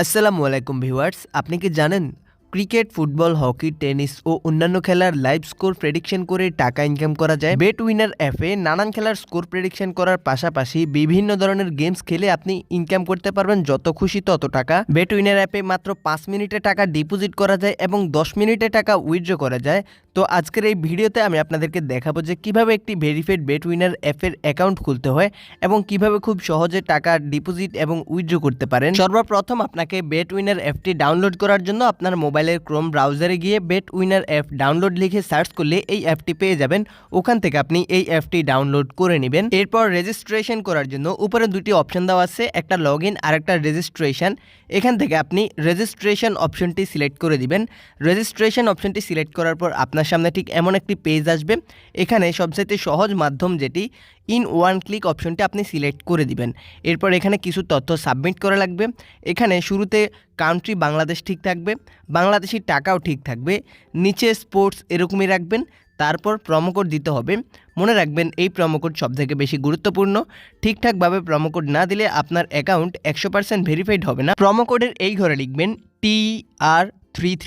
আসসালামু আলাইকুম ভিউয়ার্স, আপনি কি জানেন ক্রিকেট, ফুটবল, হকি, টেনিস ও অন্যান্য খেলার লাইভ স্কোর প্রেডিকশন করে টাকা ইনকাম করা যায়? বেট উইনার অ্যাপে নানান খেলার স্কোর প্রেডিকশন করার পাশাপাশি বিভিন্ন ধরনের গেমস খেলে আপনি ইনকাম করতে পারবেন যত খুশি তত টাকা। বেট উইনার অ্যাপে মাত্র 5 মিনিটে টাকা ডিপোজিট করা যায় এবং 10 মিনিটে টাকা উইথড্র করা যায়। তো আজকের এই ভিডিওতে আমি আপনাদেরকে দেখাবো যে কিভাবে একটি ভেরিফাইড বেট উইনার অ্যাপের অ্যাকাউন্ট খুলতে হয় এবং কিভাবে খুব সহজে টাকা ডিপোজিট এবং উইথড্র করতে পারেন। সর্বপ্রথম আপনাকে বেট উইনার অ্যাপটি ডাউনলোড করার জন্য আপনার মোবাইলের ক্রোম ব্রাউজারে গিয়ে বেট উইনার অ্যাপ ডাউনলোড লিখে সার্চ করলে এই অ্যাপটি পেয়ে যাবেন। ওখান থেকে আপনি এই অ্যাপটি ডাউনলোড করে নেবেন। এরপর রেজিস্ট্রেশন করার জন্য উপরে দুটি অপশন দেওয়া আছে, একটা লগ ইন আর একটা রেজিস্ট্রেশন। এখান থেকে আপনি রেজিস্ট্রেশন অপশনটি সিলেক্ট করে দিবেন। রেজিস্ট্রেশন অপশনটি সিলেক্ট করার পর আপনার সামনে ঠিক এমন একটি পেজ আসবে। এখানে সবচেয়ে সহজ মাধ্যম যেটি ইন ওয়ান ক্লিক অপশনটি আপনি সিলেক্ট করে দিবেন। এরপর এখানে কিছু তথ্য সাবমিট করা লাগবে। এখানে শুরুতে কান্ট্রি বাংলাদেশ ঠিক থাকবে, বাংলাদেশি টাকাও ঠিক থাকবে, নিচে স্পোর্টস এরকমই রাখবেন। তারপর প্রোমোকোড দিতে হবে। মনে রাখবেন এই প্রোমোকোড সবথেকে বেশি গুরুত্বপূর্ণ। ঠিকঠাকভাবে প্রোমোকোড না দিলে আপনার অ্যাকাউন্ট 100% ভেরিফাইড হবে না। প্রোমোকোডের এই ঘরে লিখবেন TR33।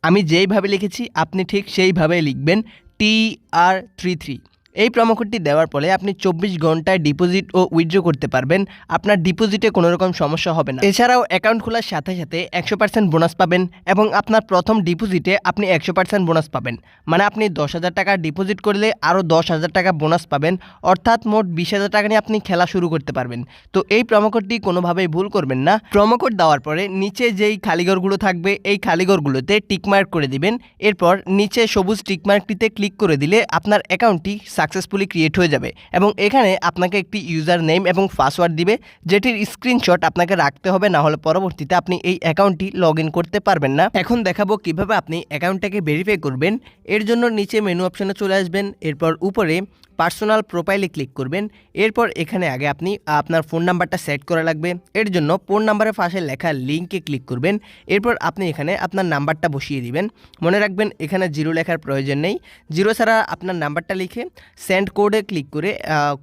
আমি যেইভাবে লিখেছি আপনি ঠিক সেইভাবে লিখবেন TR33। এই প্রোমোকোডটি দেওয়ার পরে আপনি 24 ঘন্টায় ডিপোজিট ও উইথড্র করতে পারবেন। আপনার ডিপোজিটে কোনো রকম সমস্যা হবে না। এছাড়াও অ্যাকাউন্ট খোলার সাথে সাথে 100% বোনাস পাবেন এবং আপনার প্রথম ডিপোজিটে আপনি 100% বোনাস পাবেন। মানে আপনি 10,000 টাকা ডিপোজিট করলে আরও 10,000 টাকা বোনাস পাবেন, অর্থাৎ মোট 20,000 টাকা নিয়ে আপনি খেলা শুরু করতে পারবেন। তো এই প্রোমোকোডটি কোনোভাবেই ভুল করবেন না। প্রোমোকোড দেওয়ার পরে নিচে যেই খালিঘরগুলো থাকবে এই খালিঘরগুলোতে টিকমার্ক করে দিবেন। এরপর নিচে সবুজ টিকমার্কটিতে ক্লিক করে দিলে আপনার অ্যাকাউন্টটি সাকসেসফুলি ক্রিয়েট হয়ে যাবে এবং এখানে আপনাকে একটি ইউজার নেম এবং পাসওয়ার্ড দিবে, যেটির স্ক্রিনশট আপনাকে রাখতে হবে, না হলে পরবর্তীতে আপনি এই অ্যাকাউন্টটি লগ ইন করতে পারবেন না। এখন দেখাবো কিভাবে আপনি অ্যাকাউন্টটাকে ভেরিফাই করবেন। এর জন্য নিচে মেনু অপশনে চলে আসবেন। এরপর উপরে পার্সোনাল প্রোফাইলে ক্লিক করবেন। এরপর এখানে আগে আপনি আপনার ফোন নাম্বারটা সেট করা লাগবে। এর জন্য ফোন নাম্বারের পাশে লেখা লিঙ্কে ক্লিক করবেন। এরপর আপনি এখানে আপনার নাম্বারটা বসিয়ে দিবেন। মনে রাখবেন এখানে 0 লেখার প্রয়োজন নেই। 0 ছাড়া আপনার নাম্বারটা লিখে সেন্ড কোডে ক্লিক করে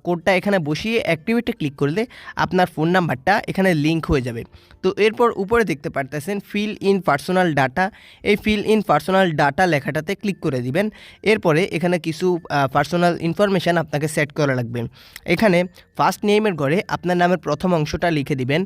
কোডটা এখানে বসিয়ে অ্যাক্টিভেটে ক্লিক করলে আপনার ফোন নাম্বারটা এখানে লিঙ্ক হয়ে যাবে। তো এরপর উপরে দেখতে পারতেছেন ফিল ইন পার্সোনাল ডাটা। এই ফিল ইন পার্সোনাল ডাটা লেখাটাতে ক্লিক করে দিবেন। এরপরে এখানে কিছু পার্সোনাল ইনফরমেশন আপনাকে সেট করা লাগবে। এখানে ফার্স্ট নেমের ঘরে আপনার নামের প্রথম অংশটা লিখে দিবেন,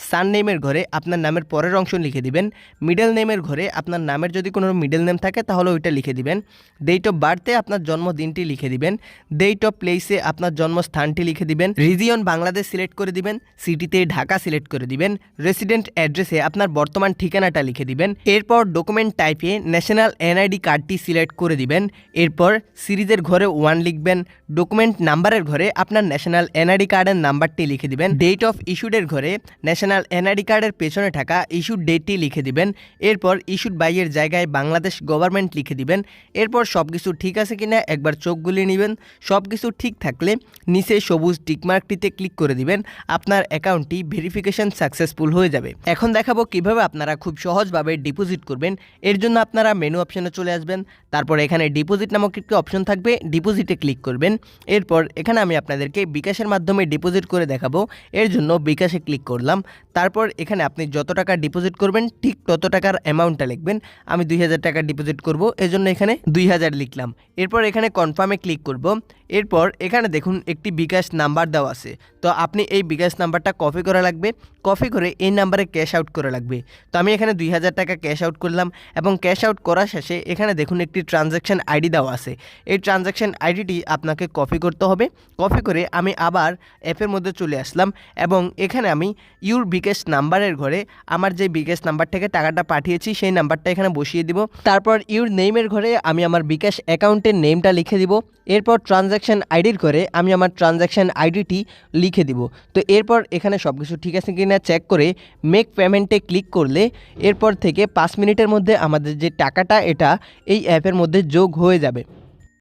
সান নেমের ঘরে আপনার নামের পরের অংশ লিখে দিবেন, মিডল নেমের ঘরে আপনার নামের যদি কোনো মিডল নেম থাকে তাহলে ওইটা লিখে দিবেন, ডেট অফ বার্থে আপনার জন্মদিনটি লিখে দিবেন, ডেট অফ প্লেসে আপনার জন্মস্থানটি লিখে দিবেন, রিজিয়ন বাংলাদেশ সিলেক্ট করে দিবেন, সিটিতে ঢাকা সিলেক্ট করে দিবেন, রেসিডেন্ট অ্যাড্রেসে আপনার বর্তমান ঠিকানাটা লিখে দিবেন। এরপর ডকুমেন্ট টাইপে ন্যাশনাল এনআইডি কার্ডটি সিলেক্ট করে দিবেন। এরপর সিরিজের ঘরে 1 লিখবেন, ডকুমেন্ট নাম্বারের ঘরে আপনার ন্যাশনাল এনআইডি কার্ডের নাম্বারটি লিখে দিবেন, ডেট অফ ইস্যুডের ঘরে ন্যাশনাল এনআইডি কার্ডের পেছনে থাকা ইস্যুড ডেটটি লিখে দিবেন। এরপর ইস্যুড বাইয়ের জায়গায় বাংলাদেশ গভর্নমেন্ট লিখে দিবেন। এরপর সব কিছু ঠিক আছে কিনা একবার চোখ গুলিয়ে নেবেন। সব কিছু ঠিক থাকলে নিচে সবুজ টিকমার্কটিতে ক্লিক করে দিবেন। আপনার অ্যাকাউন্টটি ভেরিফিকেশন সাকসেসফুল হয়ে যাবে। এখন দেখাবো কিভাবে আপনারা খুব সহজভাবে ডিপোজিট করবেন। এর জন্য আপনারা মেনু অপশনে চলে আসবেন। তারপর এখানে ডিপোজিট নামক একটি অপশন থাকবে, ডিপোজিটে ক্লিক করবেন। এরপর এখানে আমি আপনাদেরকে বিকাশের মাধ্যমে ডিপোজিট করে দেখাবো। এর জন্য বিকাশে ক্লিক করলাম। তারপর এখানে আপনি যত টাকা ডিপোজিট করবেন ঠিক তত টাকার অ্যামাউন্টটা লিখবেন। আমি 2000 টাকা ডিপোজিট করব, এজন্য এখানে 2000 লিখলাম। এরপর এখানে কনফার্মে ক্লিক করব। এরপর এখানে দেখুন একটি বিকাশ নাম্বার দেওয়া আছে। তো আপনি এই বিকাশ নাম্বারটা কপি করা লাগবে। কপি করে এই নাম্বারে ক্যাশ আউট করা লাগবে। তো আমি এখানে 2000 টাকা ক্যাশ আউট করলাম এবং ক্যাশ আউট করার শেষে এখানে দেখুন একটি ট্রানজ্যাকশন আইডি দেওয়া আছে। এই ট্রানজ্যাকশন আইডিটি আপনাকে কপি করতে হবে। কপি করে আমি আবার অ্যাপের মধ্যে চলে আসলাম এবং এখানে আমি ইউর বিকাশ নাম্বারের ঘরে আমার যে বিকাশ নাম্বার থেকে টাকাটা পাঠিয়েছি সেই নাম্বারটা এখানে বসিয়ে দিব। তারপর ইউর নেমের ঘরে আমি আমার বিকাশ অ্যাকাউন্টের নেমটা লিখে দিব। এরপর ট্রানজ্যাকশন আইডির ঘরে আমি আমার ট্রানজ্যাকশন আইডিটি লিখে দিব। তো এরপর এখানে সব কিছু ঠিক আছে কিনা চেক করে মেক পেমেন্টে ক্লিক করলে এরপর থেকে 5 মিনিটের মধ্যে আমাদের যে টাকাটা এটা এই অ্যাপের মধ্যে যোগ হয়ে যাবে।